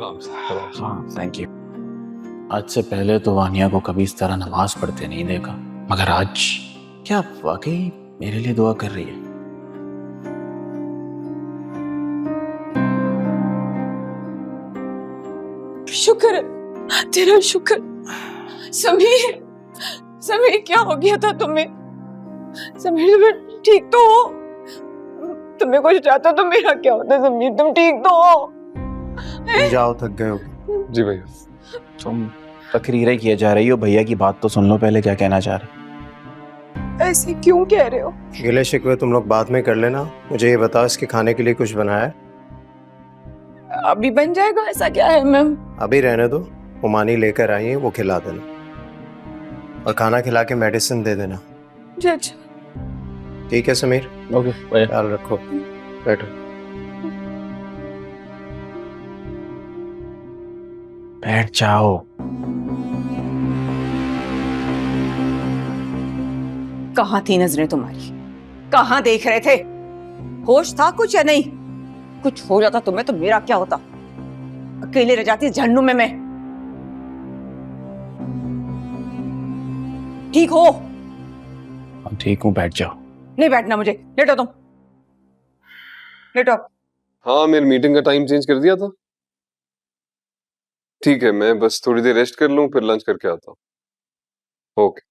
आराम से। हाँ थैंक यू। आज से पहले तो वानिया को कभी इस तरह नमाज पढ़ते नहीं देखा, मगर आज क्या वाकई मेरे लिए दुआ कर रही है। शुक्र है, तेरा शुक्र। समीर, समीर क्या हो गया था तुम्हें? समीर तुम ठीक तो हो? तुम्हें कुछ चाहता तो मेरा क्या होता? समीर तुम ठीक तो हो? जाओ, थक गए हो। जी भैया। तुम तकरीरें किए जा रही हो, भैया की बात तो सुन लो पहले, क्या कहना चाह रहे। ऐसे क्यों कह रहे हो? गिले शिकवे तुम लोग बाद में कर लेना, मुझे ये बताओ इसके खाने के लिए कुछ बनाया है? अभी बन जाएगा, ऐसा क्या है मैम? अभी रहने दो, उमानी लेकर आई है, वो खिला देना और खाना खिला के मेडिसिन दे देना। अच्छा ठीक है समीर? ओके भैया। ख्याल रखो, बैठो। बैठ जाओ। कहाँ थी नजरें तुम्हारी? कहाँ देख रहे थे? होश था कुछ या नहीं? कुछ हो जाता तुम्हें तो मेरा क्या होता? अकेले रह जाती जहन्नुम में मैं। ठीक हो? हाँ ठीक हूँ, बैठ जाओ। नहीं बैठना मुझे, लेटो तुम, लेटो। हाँ, मेरी मीटिंग का टाइम चेंज कर दिया था। ठीक है, मैं बस थोड़ी देर रेस्ट कर लूं, फिर लंच करके आता हूँ। ओके।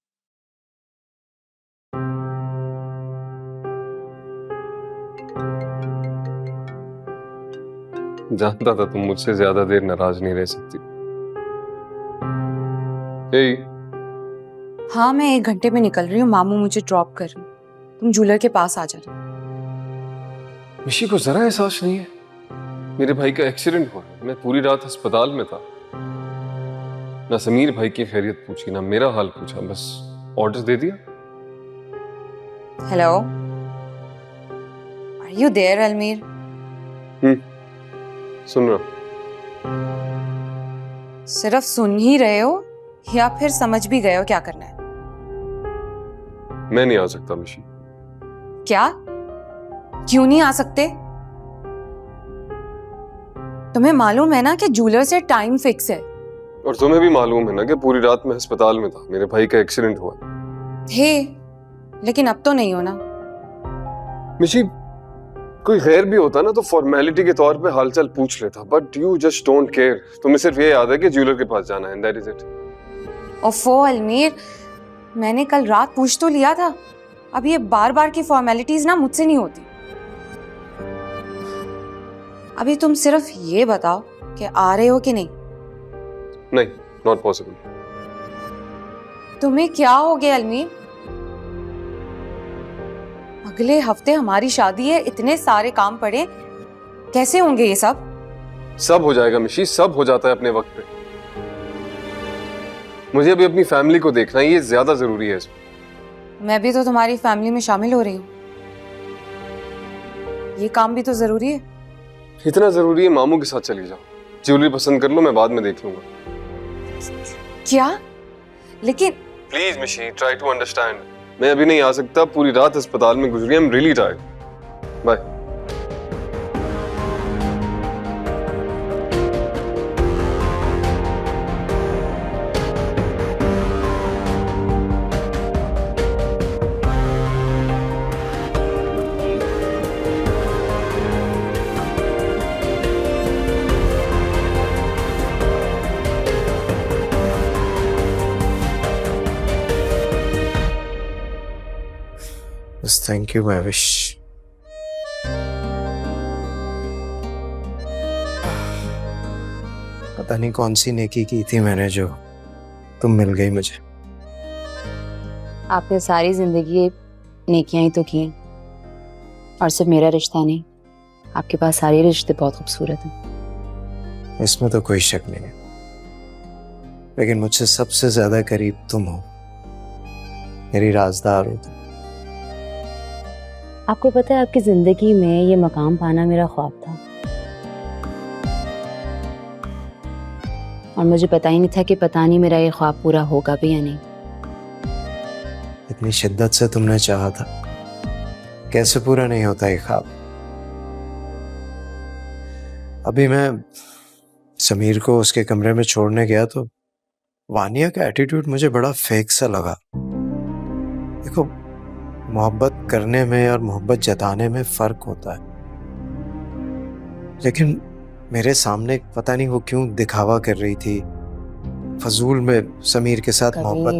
जानता था तुम मुझसे ज्यादा देर नाराज नहीं रह सकती। हे। हाँ मैं 1 घंटे में निकल रही हूँ, मामू मुझे ड्रॉप कर रही हूँ, तुम जूलर के पास आ जाना। मिशी को जरा एहसास नहीं है? मेरे भाई का एक्सीडेंट हुआ है, मैं पूरी रात अस्पताल में था। ना समीर भाई की खैरियत पूछी, ना मेरा हाल पूछा, बस ऑर्डर दे दिया। Hello, are you there Almir? सुन रहा। सिर्फ सुन ही रहे हो या फिर समझ भी गए हो क्या करना है? मैं नहीं आ सकता मिशी। क्या? क्यों नहीं आ सकते? तुम्हें मालूम है ना कि जूलर से टाइम फिक्स है। और तुम्हें भी मालूम है ना कि पूरी रात में अस्पताल में था, मेरे भाई का एक्सीडेंट हुआ। हे, लेकिन अब तो नहीं हो ना। मिशी, कोई गैर भी होता ना तो फॉर्मेलिटी के तौर पे हालचाल पूछ लेता, but you just don't care. तुम्हें सिर्फ ये याद है कि ज्वेलर के पास जाना है, एंड दैट इज इट। ओफो अलमीर, मैंने कल रात पूछ तो लिया था। अब ये बार बार की फॉर्मेलिटीज ना मुझसे नहीं होती। अभी तुम सिर्फ ये बताओ कि आ रहे हो कि नहीं। नहीं, नॉट पॉसिबल। तुम्हें क्या हो गया अलमीर? अगले हफ्ते हमारी शादी है, इतने सारे काम पड़े, कैसे होंगे ये सब? सब हो जाएगा मिशी, सब हो जाता है अपने वक्त पे। मुझे अभी अपनी फैमिली को देखना है, ये ज्यादा जरूरी है इसमें। मैं भी तो तुम्हारी फैमिली में शामिल हो रही हूँ, ये काम भी तो जरूरी है। इतना जरूरी है, मामू के साथ चली जाओ, ज्वेलरी पसंद कर लो, मैं बाद में देख लूंगा। क्या? लेकिन प्लीज मिशी, ट्राई टू अंडरस्टैंड। मैं अभी नहीं आ सकता, पूरी रात अस्पताल में गुजरी, I am really tired. Bye. Thank you Mahvish. पता नहीं कौन सी नेकी की थी मैंने जो तुम मिल गई मुझे। आपने सारी जिंदगी नेकियां ही तो की हैं, और सिर्फ मेरा रिश्ता नहीं, आपके पास सारे रिश्ते बहुत खूबसूरत हैं। इसमें तो कोई शक नहीं है, लेकिन मुझसे सबसे ज्यादा करीब तुम हो, मेरी राजदार हो तुम। आपको पता है, आपकी जिंदगी में ये मकाम पाना मेरा ख्वाब था, और मुझे पता ही नहीं था कि पता नहीं मेरा ये ख्वाब पूरा होगा भी या नहीं। इतनी शिद्दत से तुमने चाहा था, कैसे पूरा नहीं होता ये ख्वाब। अभी मैं समीर को उसके कमरे में छोड़ने गया तो वानिया का एटीट्यूड मुझे बड़ा फेक सा लगा। देखो, मोहब्बत करने में और मोहब्बत जताने में फर्क होता है, लेकिन मेरे सामने पता नहीं वो क्यों दिखावा कर रही थी, फजूल में समीर के साथ मोहब्बत।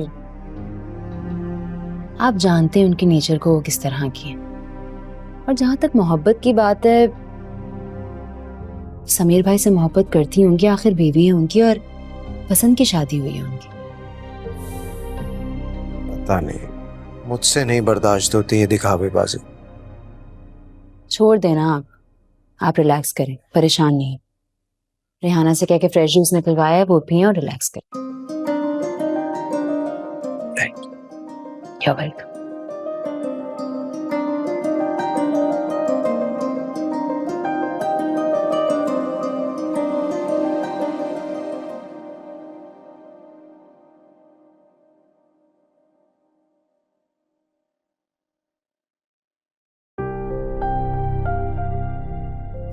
आप जानते हैं उनके नेचर को वो किस तरह की है। और जहां तक मोहब्बत की बात है, समीर भाई से मोहब्बत करती होंगी, आखिर बीवी है उनकी और पसंद की शादी हुई है उनकी। पता नहीं, मुझसे नहीं बर्दाश्त होती ये दिखावेबाजी। छोड़ देना आप रिलैक्स करें, परेशान नहीं। रेहाना से कह के फ्रेश जूस निकलवाया है, वो पिए और रिलैक्स करें। You're welcome.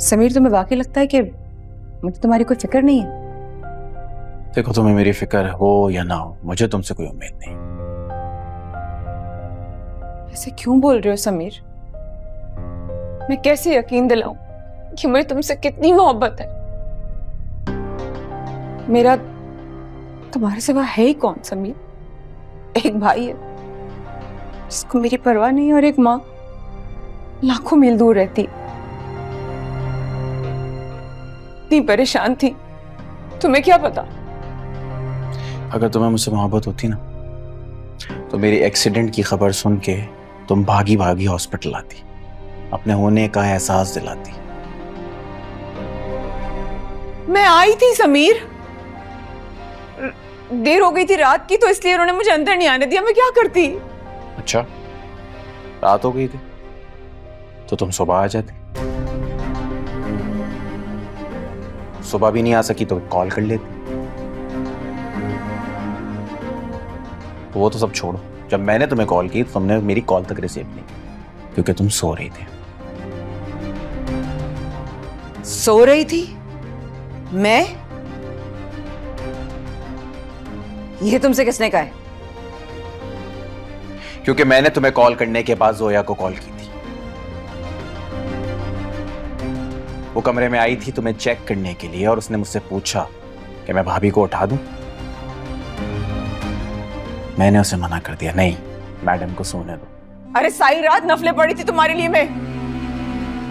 समीर, तुम्हें वाकई लगता है कि मुझे तुम्हारी कोई फिक्र नहीं है? देखो, तुम्हें मेरी फिक्र हो या ना हो, मुझे तुमसे कोई उम्मीद नहीं। ऐसे क्यों बोल रहे हो समीर? मैं कैसे यकीन दिलाऊं कि मुझे तुमसे कितनी मोहब्बत है? मेरा तुम्हारे सिवा है ही कौन समीर? एक भाई है जिसको मेरी परवाह नहीं, और एक माँ लाखों मील दूर रहती, इतनी परेशान थी। तुम्हें क्या पता? अगर तुम्हें मुझसे मोहब्बत होती ना, तो मेरी एक्सीडेंट की खबर सुन के तुम भागी भागी हॉस्पिटल आती, अपने होने का एहसास दिलाती। मैं आई थी समीर, देर हो गई थी रात की, तो इसलिए उन्होंने मुझे अंदर नहीं आने दिया। मैं क्या करती? अच्छा, रात हो गई थी तो तुम सुबह आ जाती। सुबह भी नहीं आ सकी तो कॉल कर लेती। तो वो तो सब छोड़ो, जब मैंने तुम्हें कॉल की तो तुमने मेरी कॉल तक रिसीव नहीं की, क्योंकि तुम सो रही थी। सो रही थी मैं? ये तुमसे किसने कहा है? क्योंकि मैंने तुम्हें कॉल करने के बाद जोया को कॉल की थी। वो कमरे में आई थी तुम्हें चेक करने के लिए, और उसने मुझसे पूछा कि मैं भाभी को उठा दूं। मैंने उसे मना कर दिया, नहीं, मैडम को सोने दो। अरे सारी रात नफले पड़ी थी तुम्हारे लिए मैं,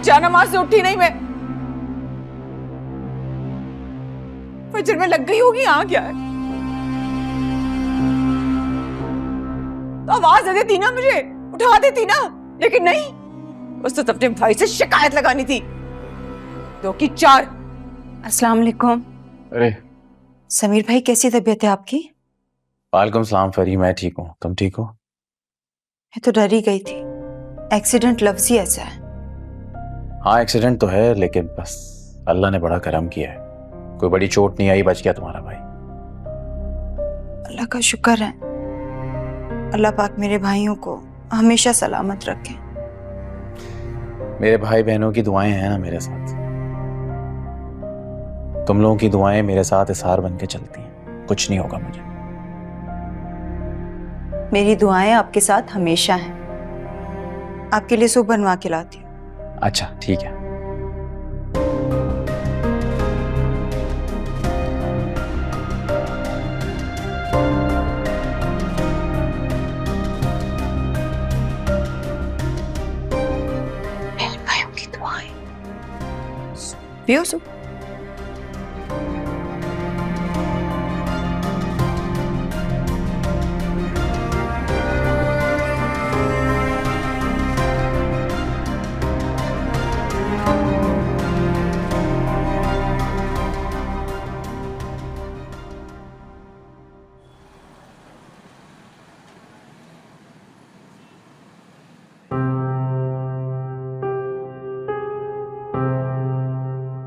जानमाज से उठी नहीं मैं। फजर में लग गई होगी। यहाँ क्या है? तो आवाज दे देती ना, मुझे उठा देती ना, लेकिन नहीं, बस तो अपने भाई से शिकायत लगानी थी। 2 की 4। अस्सलाम वालेकुम। अरे समीर भाई, कैसी तबीयत है आपकी? वालेकुम सलाम फरी, मैं ठीक हूँ, तुम ठीक हो? मैं तो डर ही गई थी, एक्सीडेंट लफ्ज ही ऐसा है। हाँ, एक्सीडेंट तो है, लेकिन बस अल्लाह ने बड़ा करम किया है, कोई बड़ी चोट नहीं आई, बच गया तुम्हारा भाई। अल्लाह का शुक्र है। अल्लाह पाक मेरे भाइयों को हमेशा सलामत रखे। मेरे भाई बहनों की दुआएं हैं ना मेरे साथ, तुम लोगों की दुआएं मेरे साथ इसार बन के चलती हैं, कुछ नहीं होगा मुझे। मेरी दुआएं आपके साथ हमेशा हैं। आपके लिए सूप बनवा के लाती हूँ। अच्छा ठीक है। बहन भाइयों की दुआएं। पियो सूप।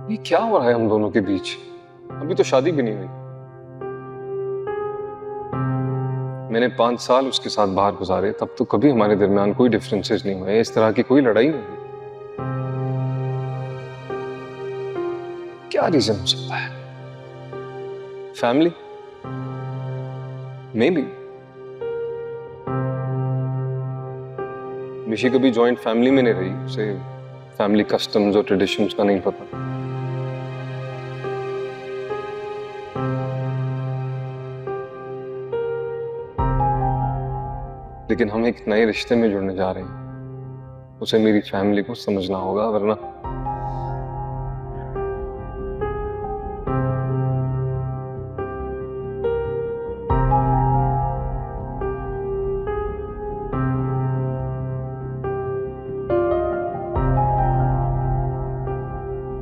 ये क्या हो रहा है हम दोनों के बीच? अभी तो शादी भी नहीं हुई। मैंने 5 साल उसके साथ बाहर गुजारे, तब तो कभी हमारे दरमियान कोई डिफरेंसेस नहीं हुए, इस तरह की कोई लड़ाई नहीं हुई। क्या रीजन हो सकता है? Family may be. मिशी कभी जॉइंट फैमिली में नहीं रही, उसे फैमिली कस्टम्स और ट्रेडिशंस का नहीं पता। लेकिन हम एक नए रिश्ते में जुड़ने जा रहे हैं, उसे मेरी फैमिली को समझना होगा, वरना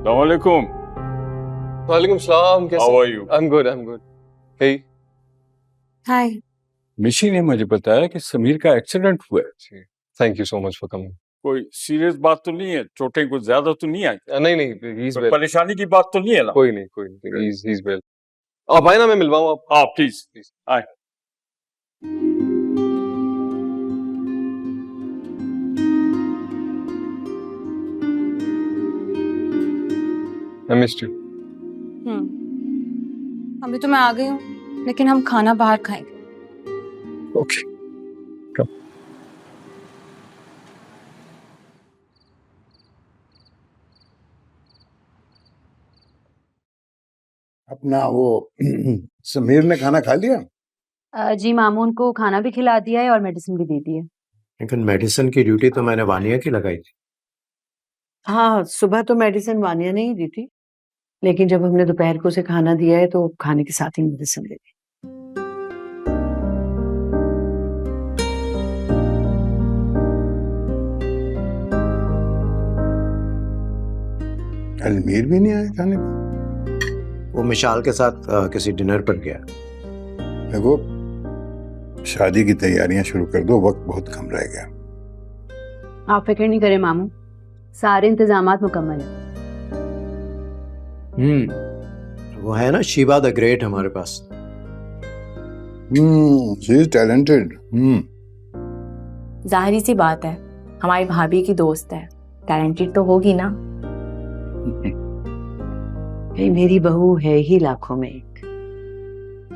Assalamualaikum. वालेकुम सलाम। कैसे? How are you? I'm good. Hey. हाय। मिशी ने मुझे बताया कि समीर का एक्सीडेंट हुआ है। Thank you so much for coming. कोई सीरियस बात तो नहीं है? चोटें कुछ ज्यादा तो नहीं आई? नहीं, he's कोई well. परेशानी की बात तो नहीं है ना? कोई नहीं, he's well. आप आए ना, मैं मिलवाऊँ आप। हाँ प्लीज आए। I missed you. अभी तो मैं आ गई हूँ, लेकिन हम खाना बाहर खाएंगे। Okay. Come. अपना वो समीर ने खाना खा लिया? जी मामून को खाना भी खिला दिया है और मेडिसिन भी दे दी है। लेकिन मेडिसिन की ड्यूटी तो मैंने वानिया की लगाई थी। हाँ, सुबह तो मेडिसिन वानिया ने ही दी थी, लेकिन जब हमने दोपहर को उसे खाना दिया है तो खाने के साथ ही मेडिसिन दे दी। अलमीर भी नहीं आया खाने को? वो मिशाल के साथ किसी डिनर पर गया। देखो, शादी की तैयारियां शुरू कर दो, वक्त बहुत कम रह गया। आप फिक्र नहीं करें मामू, सारे इंतजामात मुकम्मल हैं। वो है ना शीबा द ग्रेट हमारे पास। She is talented. जाहिर सी बात है, हमारी भाभी की दोस्त है, टैलेंटेड तो होगी ना। भाई मेरी बहू है ही लाखों में एक।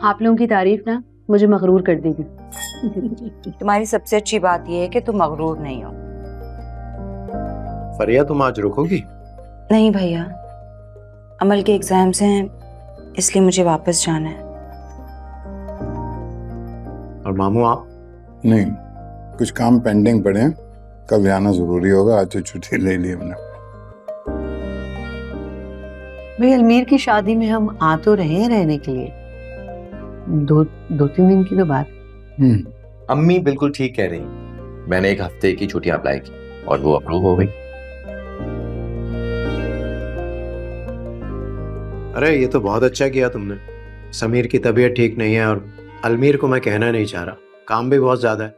आप लोगों की तारीफ ना मुझे मगरूर कर देगी। तुम्हारी सबसे अच्छी बात यह है कि तुम मगरूर नहीं हो। फरिया, तुम आज रुकोगी? नहीं भैया, अमल के एग्जाम्स हैं, इसलिए मुझे वापस जाना है। और मामू आप? नहीं, कुछ काम पेंडिंग पड़े हैं, कल जाना जरूरी होगा। आज तो छुट्टी ले ली हमने। भाई अलमीर की शादी में हम आ तो रहे हैं रहने के लिए, दो तीन दिन की तो बात। अम्मी बिल्कुल ठीक कह रही। मैंने एक हफ्ते की छुट्टियां अप्लाई की और वो अप्रूव हो गई। अरे ये तो बहुत अच्छा किया तुमने। समीर की तबीयत ठीक नहीं है और अलमीर को मैं कहना नहीं चाह रहा, काम भी बहुत ज्यादा है।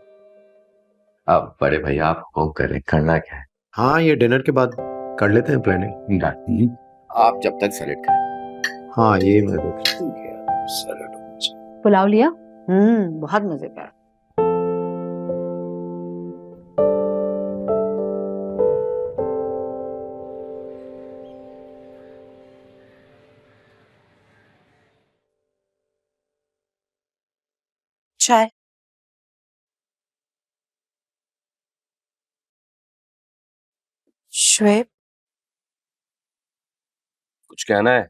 अब बड़े भैया आप हुक्म करें, करना क्या है? हाँ, ये डिनर के बाद कर लेते हैं प्लानिंग। आप जब तक सैलेड करें। हाँ, ये मैं देख सैलेड। पुलाव लिया? बहुत मजे का। चाय। शुएब, कुछ कहना है?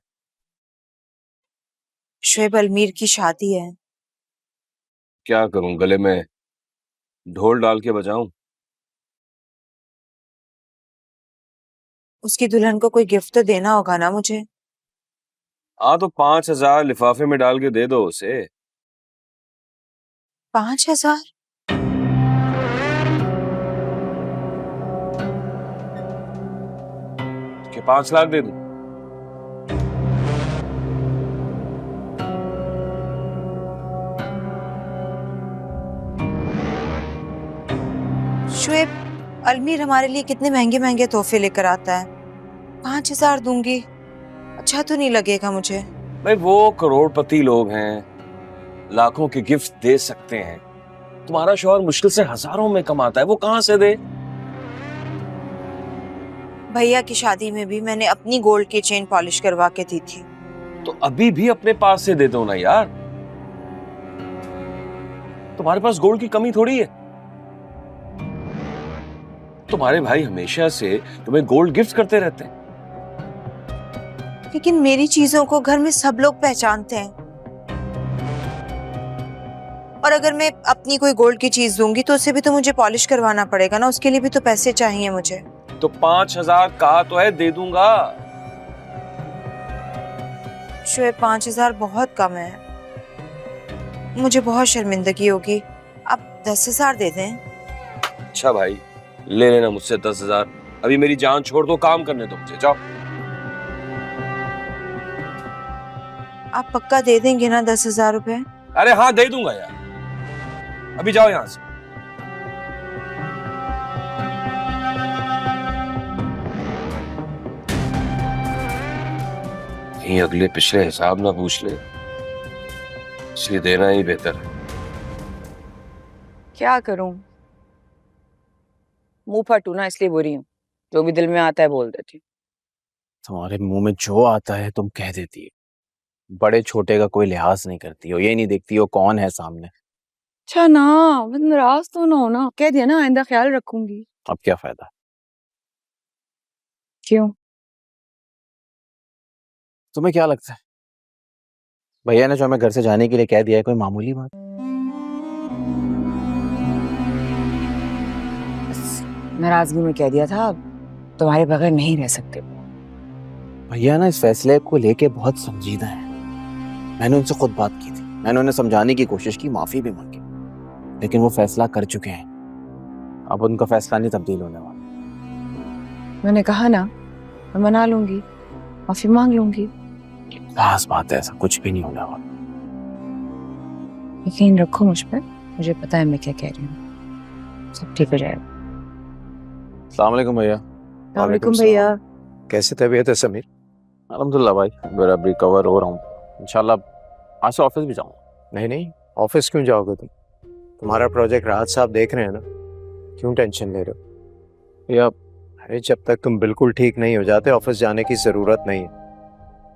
शुएब, अलमीर की शादी है। क्या करूं, गले में ढोल डाल के बजाऊं? उसकी दुल्हन को कोई गिफ्ट तो देना होगा ना मुझे। हाँ तो 5,000 लिफाफे में डाल के दे दो उसे। 5,000? कि 5 लाख दे दूं? शुएब, अलमीर हमारे लिए कितने महंगे महंगे तोहफे लेकर आता है। 5,000 दूंगी, अच्छा तो नहीं लगेगा मुझे। भाई वो करोड़पति लोग हैं, लाखों के गिफ्ट दे सकते हैं। तुम्हारा शौहर मुश्किल से हजारों में कमाता है, वो कहां से दे? भैया की शादी में भी मैंने अपनी गोल्ड की चेन पॉलिश करवा के दी थी। तो अभी भी अपने पास से दे दो ना यार। तुम्हारे पास गोल्ड की कमी थोड़ी है। तुम्हारे भाई हमेशा से तुम्हें गोल्ड गिफ्ट करते रहते हैं। लेकिन मेरी चीजों को घर में सब लोग पहचानते हैं, और अगर मैं अपनी कोई गोल्ड की चीज दूंगी तो उसे भी तो मुझे पॉलिश करवाना पड़ेगा ना, उसके लिए भी तो पैसे चाहिए मुझे। तो 5,000 कहा तो है, दे दूंगा। शोएब 5,000 बहुत कम है, मुझे बहुत शर्मिंदगी होगी। आप 10,000 दे दें। अच्छा भाई, ले लेना मुझसे 10,000। अभी मेरी जान छोड़ दो, काम करने दो मुझे, जाओ। आप पक्का दे देंगे ना 10,000 रुपए? अरे हाँ, दे दूंगा यार। अभी जाओ यहां से। कहीं अगले पिछले हिसाब ना पूछ ले, इसलिए देना ही बेहतर है। क्या करूं, मुंह फटू ना, इसलिए बुरी हूँ। जो भी दिल में आता है बोल देती हूँ। तुम्हारे मुंह में जो आता है तुम कह देती है, बड़े छोटे का कोई लिहाज नहीं करती हो, ये नहीं देखती हो कौन है सामने। अच्छा ना, बस नाराज तो ना हो ना, कह दिया ना, आइंदा ख्याल रखूंगी। अब क्या फायदा? क्यों? तुम्हें क्या लगता है भैया ने जो हमें घर से जाने के लिए कह दिया है कोई मामूली बात? नाराजगी में कह दिया था, तुम्हारे बगैर नहीं रह सकते। भैया ना इस फैसले को लेके बहुत संजीदा है। मैंने उनसे खुद बात की थी, मैंने उन्हें समझाने की कोशिश की, माफी भी मांगी, लेकिन वो फैसला कर चुके हैं। अब उनका फैसला नहीं तब्दील होने वाला। मैंने कहा ना, मैं मना लूंगी, माफी मांग लूंगी। खास बात है, ऐसा कुछ भी नहीं होने वाला। यकीन रखो मुझ पर, मुझे पता है मैं क्या कह रही हूँ। सब ठीक हो जाएगा। अस्सलाम वालेकुम भैया। वालेकुम भैया। कैसे तबीयत है समीर? अल्हम्दुलिल्लाह भाई, मेरा रिकवर हो रहा हूँ इंशाल्लाह। आज से ऑफिस भी जाऊँगा। नहीं नहीं, ऑफिस क्यों जाओगे तुम? तुम्हारा प्रोजेक्ट राहत साहब देख रहे हैं ना, क्यों टेंशन ले रहे हो? भैया अरे जब तक तुम बिल्कुल ठीक नहीं हो जाते ऑफिस जाने की जरूरत नहीं है।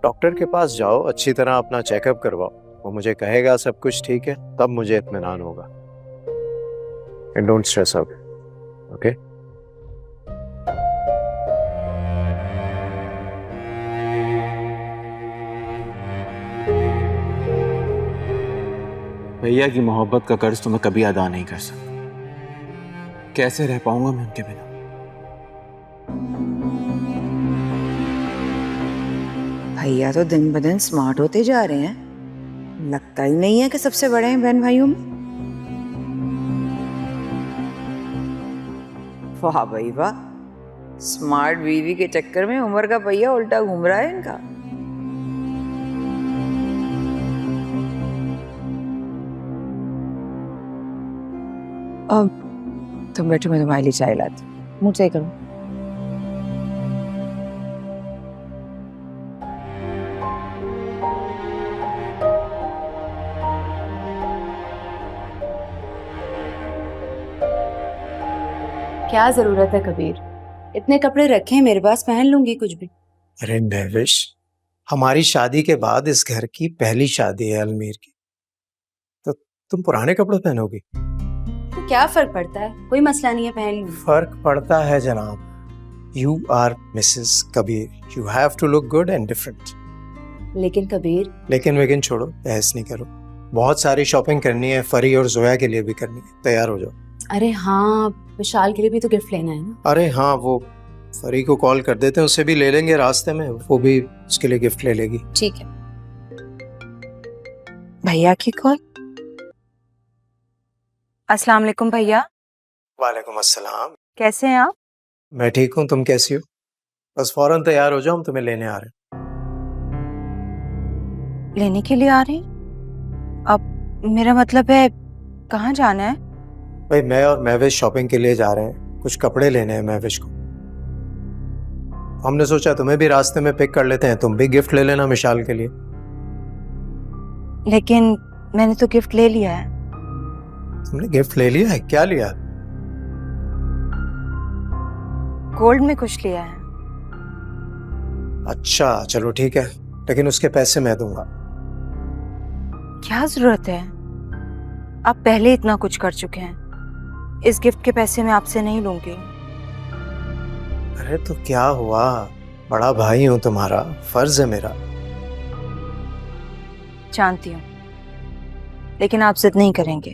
डॉक्टर के पास जाओ, अच्छी तरह अपना चेकअप करवाओ, वो मुझे कहेगा सब कुछ ठीक है, तब मुझे इत्मीनान होगा। And don't stress out, okay? भैया की मोहब्बत का कर्ज तो मैं कभी अदा नहीं कर सकता। कैसे रह पाऊंगा मैं उनके बिना? भैया तो दिन ब दिन स्मार्ट होते जा रहे हैं, लगता ही नहीं है कि सबसे बड़े हैं बहन भाइयों में। वाह भाई वाह, स्मार्ट बीवी के चक्कर में उम्र का भैया उल्टा घूम रहा है इनका। अब तुम बैठो, मैं तुम्हारे लिए चाय लाती हूँ। मुंह सही करो। क्या जरूरत है कबीर, इतने कपड़े रखे हैं मेरे पास, पहन लूंगी कुछ भी। अरे महविश, हमारी शादी के बाद इस घर की पहली शादी है अलमीर की, तो तुम पुराने कपड़े पहनोगी? तो क्या फर्क पड़ता है, कोई मसला नहीं है, पहन लूंगी। फर्क पड़ता है जनाब। You are Mrs Kabir, you have to look good and different. लेकिन कबीर। लेकिन छोड़ो, बहस नहीं करो। बहुत सारी शॉपिंग करनी है, फरी और जोया के लिए भी करनी है, तैयार हो जाओ। अरे हाँ, विशाल के लिए भी तो गिफ्ट लेना है ना। अरे हाँ, वो फरी को कॉल कर देते हैं, उसे भी ले लेंगे रास्ते में, वो भी उसके लिए गिफ्ट ले लेगी। ठीक है। भैया की कॉल। अस्सलाम वालेकुम भैया। वालेकुम अस्सलाम। कैसे हैं आप? मैं ठीक हूँ, तुम कैसी हो? बस फौरन तैयार हो जाओ, हम तुम्हें लेने आ रहे हैं। लेने के लिए आ रहे हैं? अब मेरा मतलब है कहाँ जाना है? भाई मैं और महविश शॉपिंग के लिए जा रहे हैं, कुछ कपड़े लेने हैं महविश को। हमने सोचा तुम्हें भी रास्ते में पिक कर लेते हैं, तुम भी गिफ्ट ले लेना मिशाल के लिए। लेकिन मैंने तो गिफ्ट ले लिया है। तुमने गिफ्ट ले लिया है? क्या लिया? गोल्ड में कुछ लिया है। अच्छा चलो ठीक है, लेकिन उसके पैसे मैं दूंगा। क्या जरूरत है? आप पहले इतना कुछ कर चुके हैं। इस गिफ्ट के पैसे मैं आपसे नहीं लूंगी। अरे तो क्या हुआ, बड़ा भाई हूं तुम्हारा, फर्ज है मेरा। जानती हूँ, लेकिन आप जिद नहीं करेंगे।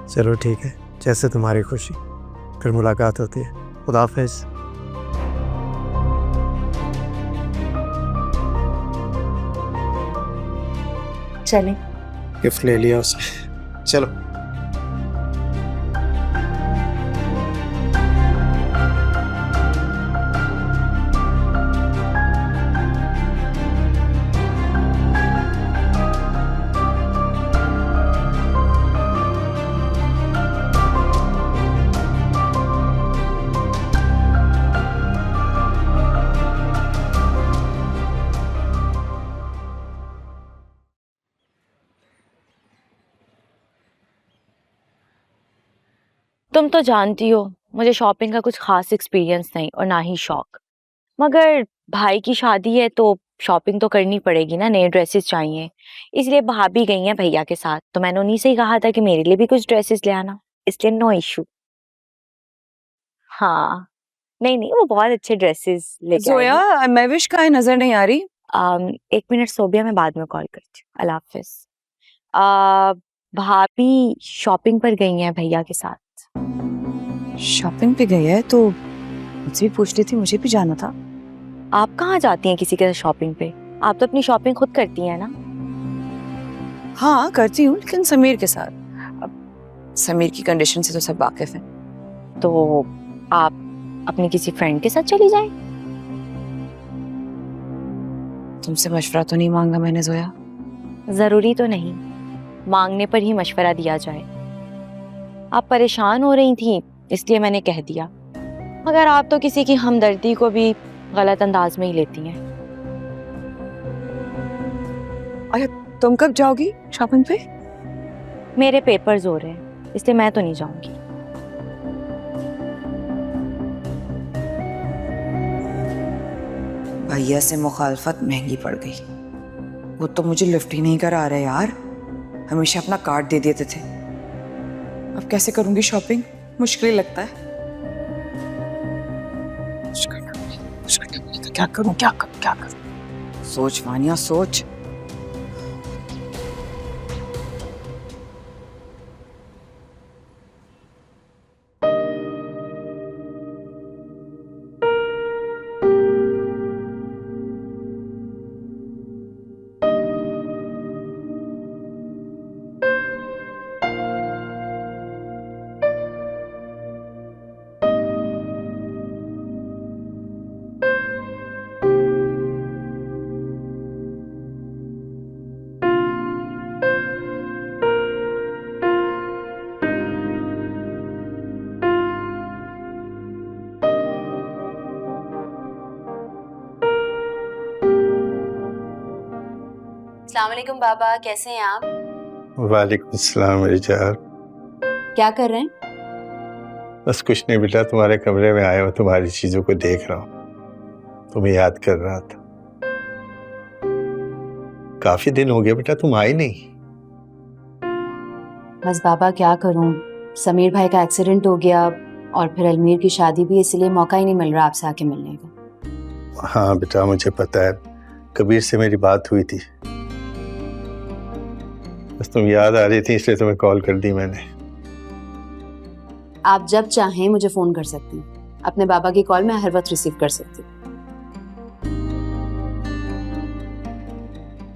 चलो ठीक है, जैसे तुम्हारी खुशी। फिर मुलाकात होती है। खुदा हाफिज। चलें। गिफ्ट ले लिया उसे, चलो। तुम तो जानती हो मुझे शॉपिंग का कुछ खास एक्सपीरियंस नहीं और ना ही शौक, मगर भाई की शादी है तो शॉपिंग तो करनी पड़ेगी ना, नए ड्रेसेस चाहिए। इसलिए भाभी गई हैं भैया के साथ, तो मैंने उन्हीं से ही कहा था कि मेरे लिए भी कुछ ड्रेसेस ले आना, इसलिए नो इशू। हाँ नहीं नहीं, वो बहुत अच्छे ड्रेसेस लेके आई हैं। जोया, मैं विश का नजर नहीं आ रही। 1 मिनट सोबिया, मैं बाद में कॉल करती हूँ। अल्लाह हाफिज। भाभी शॉपिंग पर गई हैं भैया के साथ। शॉपिंग पे गई है तो मुझसे भी पूछ रही थी, मुझे भी जाना था। आप कहाँ जाती हैं किसी के साथ शॉपिंग पे? आप तो अपनी शॉपिंग खुद करती हैं ना। हाँ करती हूँ, लेकिन समीर के साथ। अब समीर की कंडीशन से तो सब वाकिफ हैं। तो आप अपनी किसी फ्रेंड के साथ चली जाएं। तुमसे मशवरा तो नहीं मांगा मैंने जोया। जरूरी तो नहीं, मांगने पर ही मशवरा दिया जाए। आप परेशान हो रही थी इसलिए मैंने कह दिया, मगर आप तो किसी की हमदर्दी को भी गलत अंदाज में ही लेती हैं। अच्छा, तुम कब जाओगी शॉपिंग पे? मेरे पेपर्स हो रहे हैं इसलिए मैं तो नहीं जाऊंगी। भैया से मुखालफत महंगी पड़ गई। वो तो मुझे लिफ्ट ही नहीं करा रहे यार, हमेशा अपना कार्ड दे देते थे। अब कैसे करूंगी शॉपिंग, मुश्किल ही लगता है। क्या करूं क्या करूं क्या करूं? सोच वानिया सोच। अस्सलाम वालेकुम बाबा, कैसे हैं आप? वालेकुम अस्सलाम मेरी जान। क्या कर रहे हैं? बस कुछ नहीं बेटा, तुम्हारे कमरे में आया हूँ, तुम्हारी चीजों को देख रहा हूँ, तुम्हें याद कर रहा था। काफी दिन हो गए बेटा, तुम आई नहीं। बस बाबा क्या करूं, समीर भाई का एक्सीडेंट हो गया और फिर अलमीर की शादी भी, इसलिए मौका ही नहीं मिल रहा आपसे आके मिलने का। हाँ बेटा मुझे पता है, कबीर से मेरी बात हुई थी, बस तुम याद आ रही थी इसलिए तुम्हें कॉल कर दी मैंने। आप जब चाहें मुझे फोन कर सकती हैं, अपने बाबा की कॉल मैं हर वक्त रिसीव कर सकती हूँ।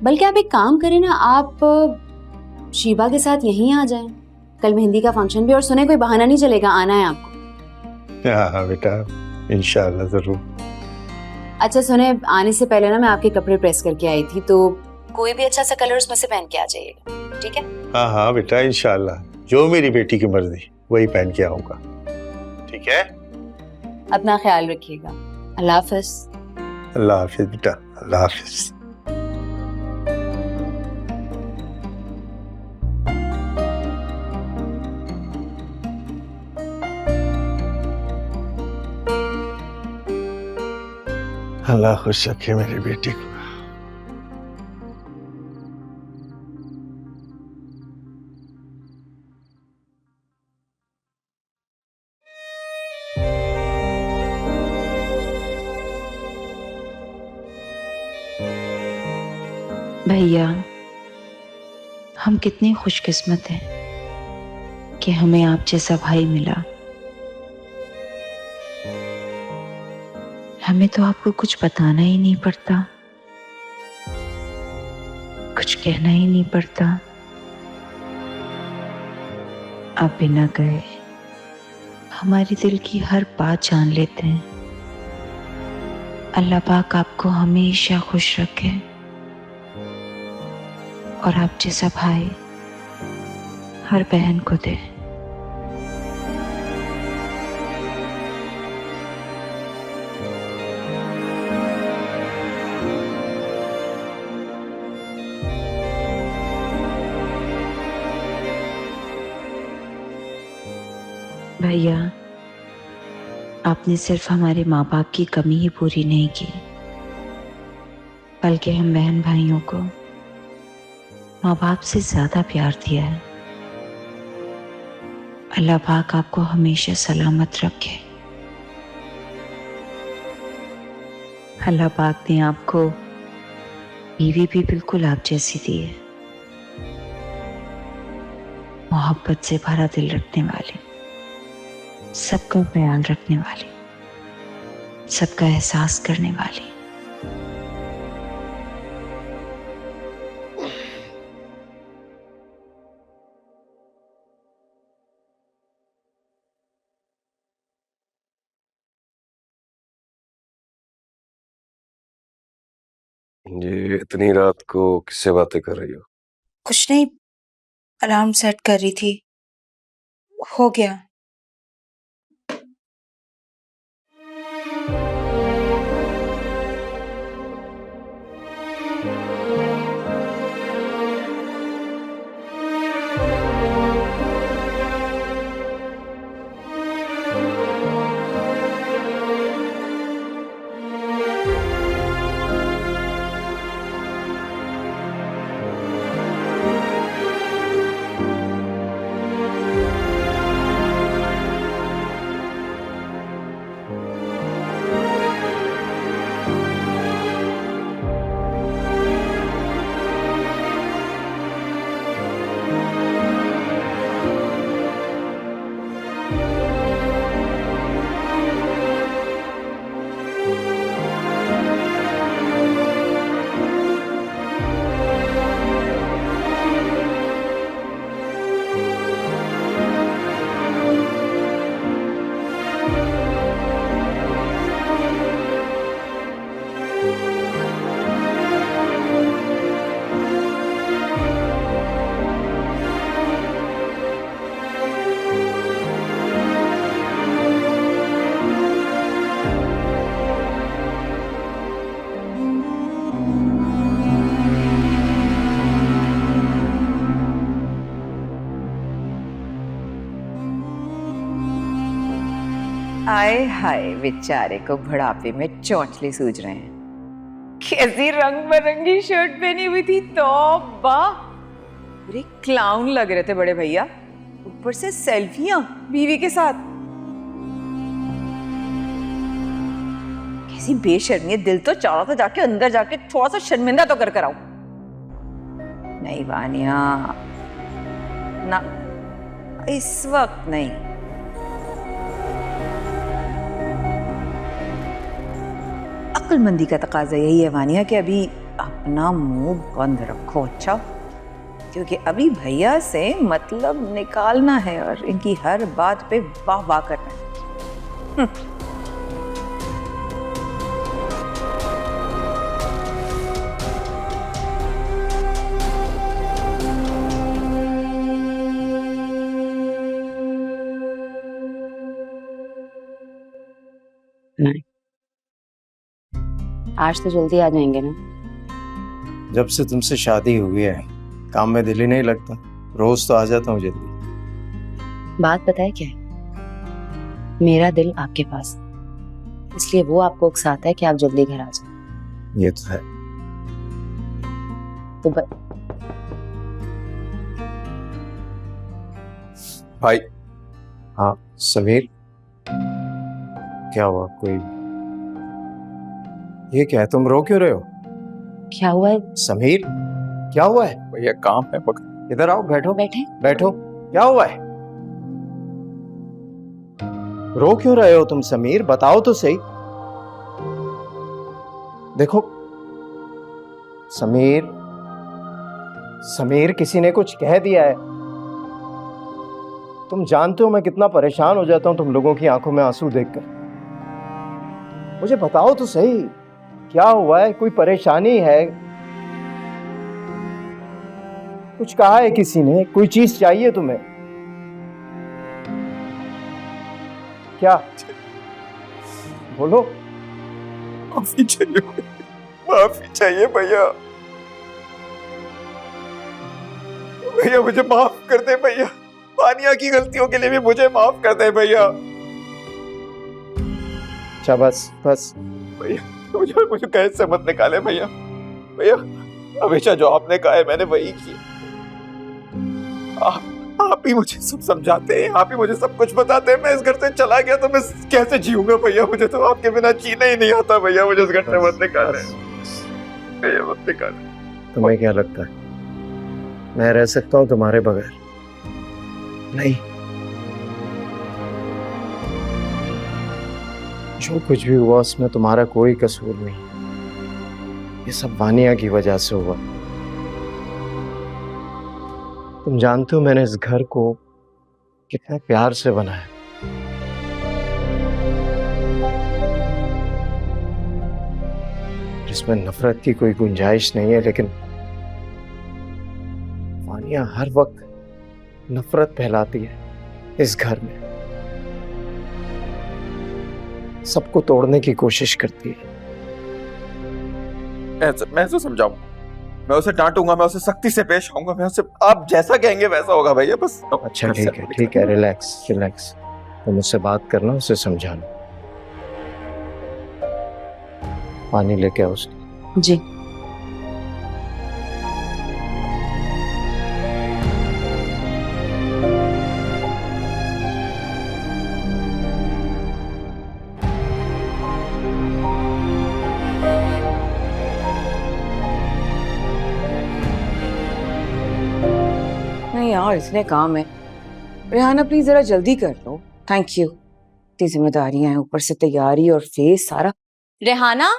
बल्कि आप एक काम करें ना, आप शीबा के साथ यहीं आ जाएं। कल मेहंदी का फंक्शन भी, और सुने कोई बहाना नहीं चलेगा, आना है आपको। हाँ बेटा इंशाल्लाह जरूर। अच्छा सुने, आने से पहले ना मैं आपके कपड़े प्रेस करके आई थी, तो कोई भी अच्छा सा कलर उसमें से पहन के आ जाइएगा, ठीक है? हाँ हाँ बेटा इंशाल्लाह, जो मेरी बेटी की मर्जी वही पहन के आऊंगा, ठीक है? अपना ख्याल रखिएगा। अल्लाह हाफिज। अल्लाह हाफिज बेटा, अल्लाह हाफिज। अल्लाह खुश रखे मेरी बेटी को। भैया, हम कितने खुशकिस्मत हैं कि हमें आप जैसा भाई मिला। हमें तो आपको कुछ बताना ही नहीं पड़ता, कुछ कहना ही नहीं पड़ता। आप बिना गए हमारी दिल की हर बात जान लेते हैं। अल्लाह पाक आपको हमेशा खुश रखे और आप जैसा भाई हर बहन को दे। भैया, आपने सिर्फ हमारे माँ बाप की कमी ही पूरी नहीं की, बल्कि हम बहन भाइयों को माँ बाप से ज्यादा प्यार दिया है। अल्लाह पाक आपको हमेशा सलामत रखे। अल्लाह पाक ने आपको बीवी भी बिल्कुल आप जैसी दी है, मोहब्बत से भरा दिल रखने वाली, सबका ख्याल रखने वाली, सबका एहसास करने वाली। ये इतनी रात को किससे बातें कर रही हो? कुछ नहीं, अलार्म सेट कर रही थी। हो गया। आए हाय, बेचारे को बुढ़ापे में चौंचले सूझ रहे हैं। कैसी रंग बिरंगी शर्ट पहनी हुई थी, तौबा, पूरे क्लाउन लग रहे थे बड़े भैया। ऊपर से सेल्फियां बीवी के साथ। कैसी बेशर्मी है, दिल तो चाह रहा था जाके अंदर जाके थोड़ा सा शर्मिंदा तो कर आऊं। नहीं वानिया, ना इस वक्त नहीं। अक्लमंदी का तकाजा यही है वानिया कि अभी अपना मुंह बंद रखो, अच्छा, क्योंकि अभी भैया से मतलब निकालना है और इनकी हर बात पे वाह वाह करना है। नहीं, आज तो जल्दी आ जाएंगे ना। जब से तुमसे शादी हुई है काम में दिल ही नहीं लगता, रोज तो आ जाता हूँ जल्दी। बात पता है क्या है, मेरा दिल आपके पास, इसलिए वो आपको उकसाता है कि आप जल्दी घर आ जाए। ये तो है। तो भाई। हाँ समीर, क्या हुआ? कोई ये क्या है? तुम रो क्यों रहे हो? क्या हुआ है? समीर क्या हुआ है? भैया काम है, इधर आओ, बैठो। बैठे। बैठो। क्या हुआ है? रो क्यों रहे हो तुम समीर? बताओ तो सही। देखो समीर, समीर किसी ने कुछ कह दिया है। तुम जानते हो मैं कितना परेशान हो जाता हूं तुम लोगों की आंखों में आंसू देखकर। मुझे बताओ तो सही, क्या हुआ है? कोई परेशानी है? कुछ कहा है किसी ने? कोई चीज चाहिए तुम्हें? क्या? बोलो। माफी चाहिए, माफी चाहिए भैया। भैया मुझे माफ कर दे भैया, वानिया की गलतियों के लिए भी मुझे माफ कर दे भैया। अच्छा बस बस भैया मुझे कैद से मत निकाले भैया। भैया हमेशा जो आपने कहा है मैंने वही किया। आप ही मुझे सब समझाते हैं, आप ही मुझे सब कुछ बताते हैं। मैं इस घर से चला गया तो मैं कैसे जीऊंगा भैया? मुझे तो आपके बिना जीना ही नहीं आता भैया। मुझे इस घर से मत निकाले भैया, मत निकाले। तुम्हें क्या लगता है मैं रह सकता हूं तुम्हारे बगैर? नहीं। जो कुछ भी हुआ उसमें तुम्हारा कोई कसूर नहीं। ये सब वानिया की वजह से हुआ। तुम जानते हो मैंने इस घर को कितने प्यार से बनाया। इसमें नफरत की कोई गुंजाइश नहीं है, लेकिन वानिया हर वक्त नफरत फैलाती है इस घर में। सबको तोड़ने की कोशिश करती है। मैं उसे समझाऊंगा, मैं उसे डांटूंगा, मैं उसे सख्ती से पेश आऊंगा, मैं उसे आप जैसा कहेंगे वैसा होगा भैया। बस अच्छा ठीक है, रिलैक्स रिलैक्स। तुम मुझसे बात करना, उसे समझाना। पानी लेके आओ उसको। जी। नहीं यार, इसलिए काम है। रेहाना प्लीज जरा जल्दी कर लो। Thank you. इतनी जिम्मेदारियां हैं, ऊपर से तैयारी और फेस सारा। रेहाना,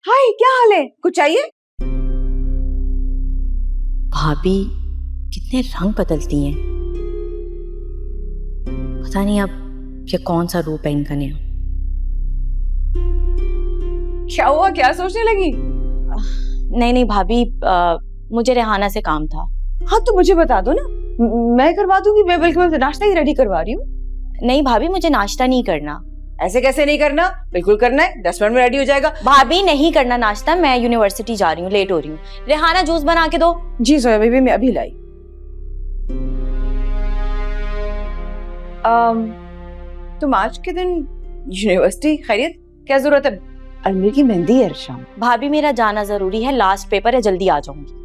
हाय, क्या हाल है? कुछ चाहिए? भाभी कितने रंग बदलती हैं। पता नहीं अब ये कौन सा रूप है इनका नया। क्या हुआ? क्या सोचने लगी? नहीं भाभी, मुझे रेहाना से काम था। हाँ तो मुझे बता दो ना, मैं करवा दूंगी। मैं बिल्कुल नाश्ता ही रेडी करवा रही हूँ। नहीं भाभी, मुझे नाश्ता नहीं करना। ऐसे कैसे नहीं करना? बिल्कुल करना है, 10 मिनट में रेडी हो जाएगा। भाभी नहीं करना नाश्ता, मैं यूनिवर्सिटी जा रही हूँ, लेट हो रही हूँ। रेहाना जूस बना के दो। जी जोया बेबी, मैं अभी लाई। तुम आज के दिन यूनिवर्सिटी? खैरियत? क्या जरूरत है? अलमीर की मेहंदी है शाम। भाभी मेरा जाना जरूरी है, लास्ट पेपर है, जल्दी आ जाऊंगी।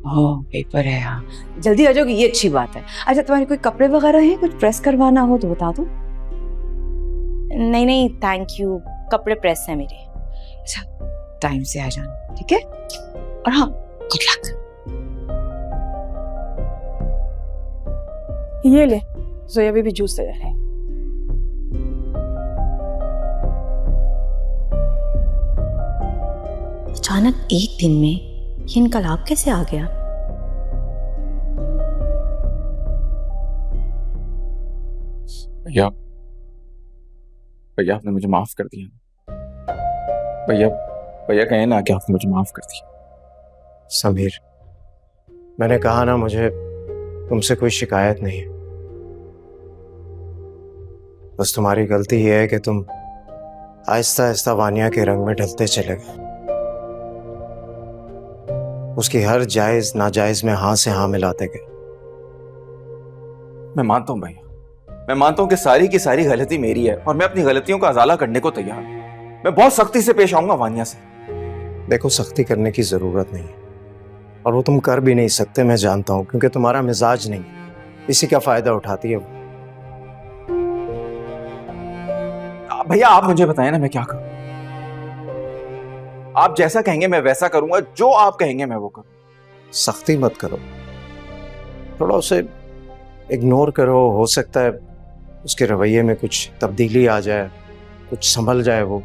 ओह पेपर है, हाँ जल्दी आ जाओगी, ये अच्छी बात है। अच्छा तुम्हारे कोई कपड़े वगैरह हैं? कुछ प्रेस करवाना हो तो बता दो। नहीं थैंक यू, कपड़े प्रेस है मेरे। अच्छा टाइम से आ जाना, ठीक है? और हाँ, गुड लक। ये ले, जोया बेबी जूस तैयार है। अचानक एक दिन में ये इनकलाब कैसे आ गया? भैया भैया आपने मुझे माफ कर दिया। भैया भैया कहें ना कि आपने मुझे माफ कर दिया। समीर, मैंने कहा ना मुझे तुमसे कोई शिकायत नहीं है। बस तुम्हारी गलती ये है कि तुम आहिस्ता आहिस्ता वानिया के रंग में ढलते चले गए। उसकी हर जायज नाजायज में हाँ से हाँ मिलाते गए। मैं मानता हूं भैया, मैं मानता हूं कि सारी की सारी गलती मेरी है और मैं अपनी गलतियों का अजाला करने को तैयार हूं। मैं बहुत सख्ती से पेश आऊंगा वानिया से। देखो, सख्ती करने की जरूरत नहीं है और वो तुम कर भी नहीं सकते, मैं जानता हूं, क्योंकि तुम्हारा मिजाज नहीं है। इसी का फायदा उठाती है वो। भैया आप मुझे बताएं ना मैं क्या करूं। आप जैसा कहेंगे मैं वैसा करूंगा, जो आप कहेंगे मैं वो करूं। सख्ती मत करो, थोड़ा उसे इग्नोर करो। हो सकता है उसके रवैये में कुछ तब्दीली आ जाए, कुछ संभल जाए वो।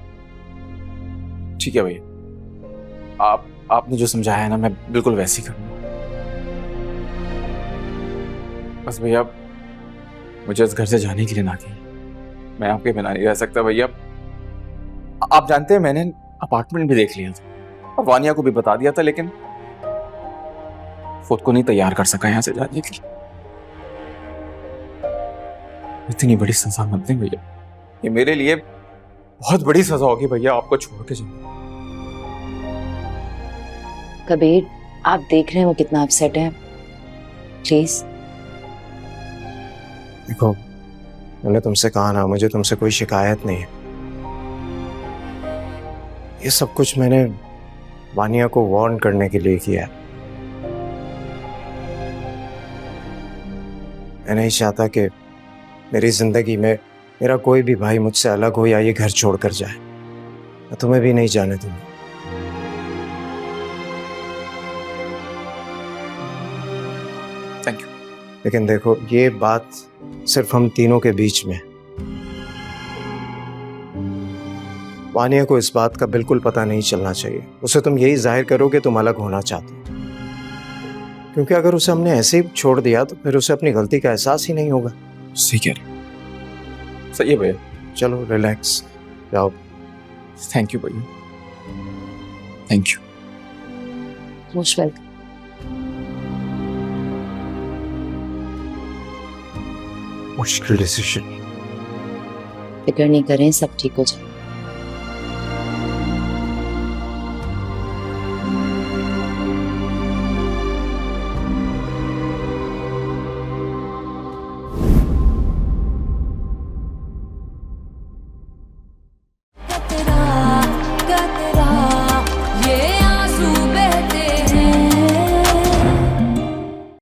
ठीक है भैया, आपने जो समझाया है ना मैं बिल्कुल वैसे ही करूंगा। बस भैया मुझे इस घर से जाने के लिए ना कहिए, मैं आपके बिना नहीं रह सकता भैया। आप जानते हैं मैंने अपार्टमेंट भी देख लिया था और वानिया को भी बता दिया था, लेकिन खुद को नहीं तैयार कर सका यहां से जाने के लिए। इतनी बड़ी सजा मत दें भैया, ये मेरे लिए बहुत बड़ी सजा होगी भैया आपको छोड़ के जाना। कबीर आप देख रहे हैं वो कितना अपसेट है, प्लीज। देखो, मैंने तुमसे कहा ना, मुझे तुमसे कोई शिकायत नहीं है। ये सब कुछ मैंने वानिया को वार्न करने के लिए किया है। मैं नहीं चाहता कि मेरी जिंदगी में मेरा कोई भी भाई मुझसे अलग हो या ये घर छोड़कर जाए। मैं तुम्हें भी नहीं जाने दूंगा। Thank you. लेकिन देखो, ये बात सिर्फ हम तीनों के बीच में है। वानिया को इस बात का बिल्कुल पता नहीं चलना चाहिए। उसे तुम यही जाहिर करो कि तुम अलग होना चाहते हो, क्योंकि अगर उसे हमने ऐसे ही छोड़ दिया तो फिर उसे अपनी गलती का एहसास ही नहीं होगा। ठीक है, सही है भैया। चलो रिलैक्स जाओ। थैंक यू भैया, थैंक यू। Most welcome. मुश्किल डिसीजन। फिक्र नहीं करें, सब ठीक हो जाए।